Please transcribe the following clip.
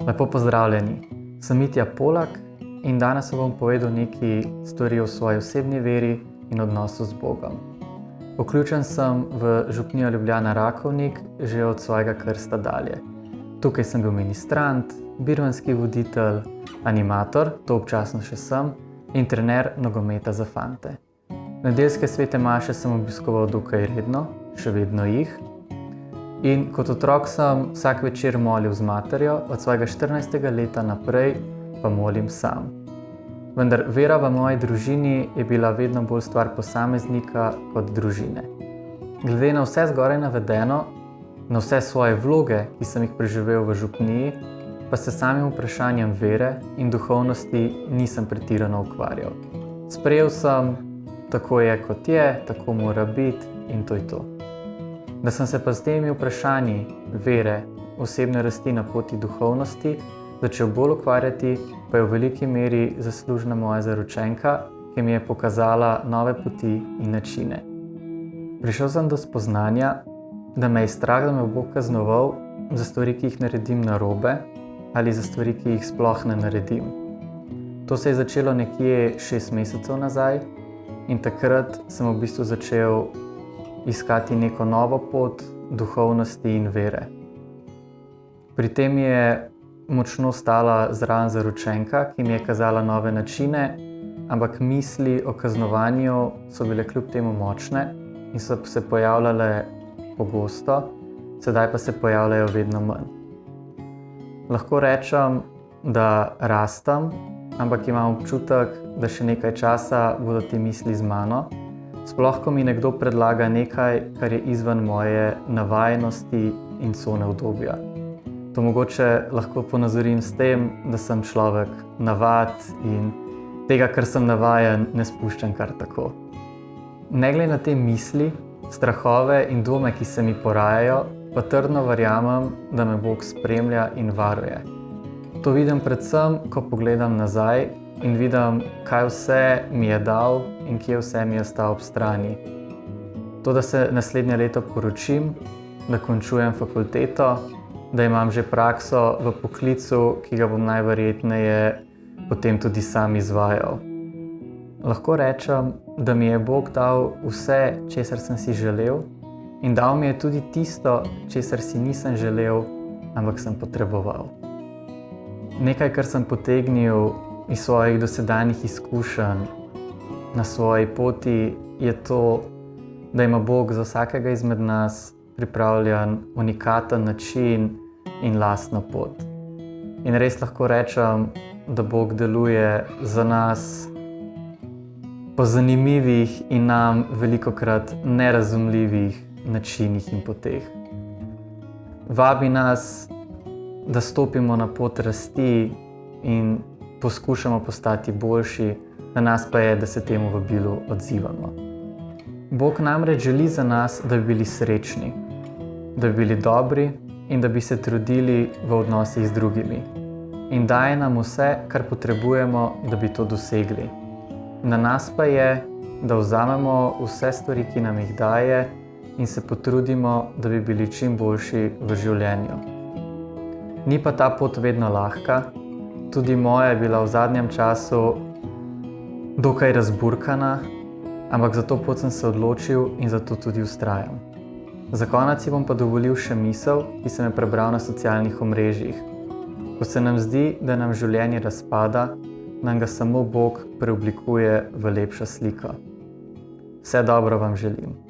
Lepo pozdravljeni, sem Mitja Polak in danes vam bom povedal nekaj stvari o svoji osebni veri in odnosu z Bogom. Vključen sem v župnijo Ljubljana Rakovnik že od svojega krsta dalje. Tukaj sem bil ministrant, birmanski voditelj, animator, to občasno še sem, in trener nogometa za fante. Nedeljske svete maše sem obiskoval dokaj redno, še vedno jih. In kot otrok sem vsak večer molil z materjo, od svojega 14. leta naprej pa molim sam. Vendar vera v moji družini je bila vedno bolj stvar posameznika kot družine. Glede na vse zgoraj navedeno, na vse svoje vloge, ki sem jih preživel v župniji, pa se samim vprašanjem vere in duhovnosti nisem pretirano ukvarjal. Sprejel sem, tako je kot je, tako mora biti in to je to. Da sem se pa s temi vprašanji vere, osebne rasti na poti duhovnosti začel bolj ukvarjati, pa je v veliki meri zaslužna moja zaročenka, ki mi je pokazala nove poti in načine. Prišel sem do spoznanja, da me je strah, da me bo kaznoval za stvari, ki jih naredim narobe ali za stvari, ki jih sploh ne naredim. To se je začelo nekje 6 mesecev nazaj in takrat sem v bistvu začel iskati neko novo pot duhovnosti in vere. Pri tem je močno stala zraven zaročenka, ki mi je kazala nove načine, ampak misli o kaznovanju so bile kljub temu močne in so se pojavljale pogosto, sedaj pa se pojavljajo vedno manj. Lahko rečem, da rastem, ampak imam občutek, da še nekaj časa bodo te misli z mano, sploh ko mi nekdo predlaga nekaj, kar je izven moje navajenosti in cone udobja. To mogoče lahko ponazorim s tem, da sem človek navad in tega, kar sem navajen, ne spuščam kar tako. Ne glede na te misli, strahove in dvome, ki se mi porajajo, pa trdno verjamem, da me Bog spremlja in varuje. To vidim predvsem, ko pogledam nazaj in vidim, kaj vse mi je dal in kje vse mi je ostal ob strani. To, da se naslednje leto poročim, da končujem fakulteto, da imam že prakso v poklicu, ki ga bom najverjetneje potem tudi sam izvajal. Lahko rečem, da mi je Bog dal vse, česar sem si želel, in dal mi je tudi tisto, česar si nisem želel, ampak sem potreboval. Nekaj, kar sem potegnil iz svojih dosedanjih izkušenj na svoji poti, je to, da ima Bog za vsakega izmed nas pripravljen unikaten način in lastno pot. In res lahko rečem, da Bog deluje za nas po zanimivih in nam velikokrat nerazumljivih načinih in poteh. Vabi nas, da stopimo na pot rasti in poskušamo postati boljši, na nas pa je, da se temu vabilu odzivamo. Bog namreč želi za nas, da bi bili srečni, da bi bili dobri in da bi se trudili v odnosih z drugimi. In daje nam vse, kar potrebujemo, da bi to dosegli. Na nas pa je, da vzamemo vse stvari, ki nam jih daje, in se potrudimo, da bi bili čim boljši v življenju. Ni pa ta pot vedno lahka, tudi moja je bila v zadnjem času dokaj razburkana, ampak za to pot sem se odločil in zato tudi vztrajam. Za konec si bom pa dovolil še misel, ki sem jo prebral na socialnih omrežjih. Ko se nam zdi, da nam življenje razpada, nam ga samo Bog preoblikuje v lepšo sliko. Vse dobro vam želim.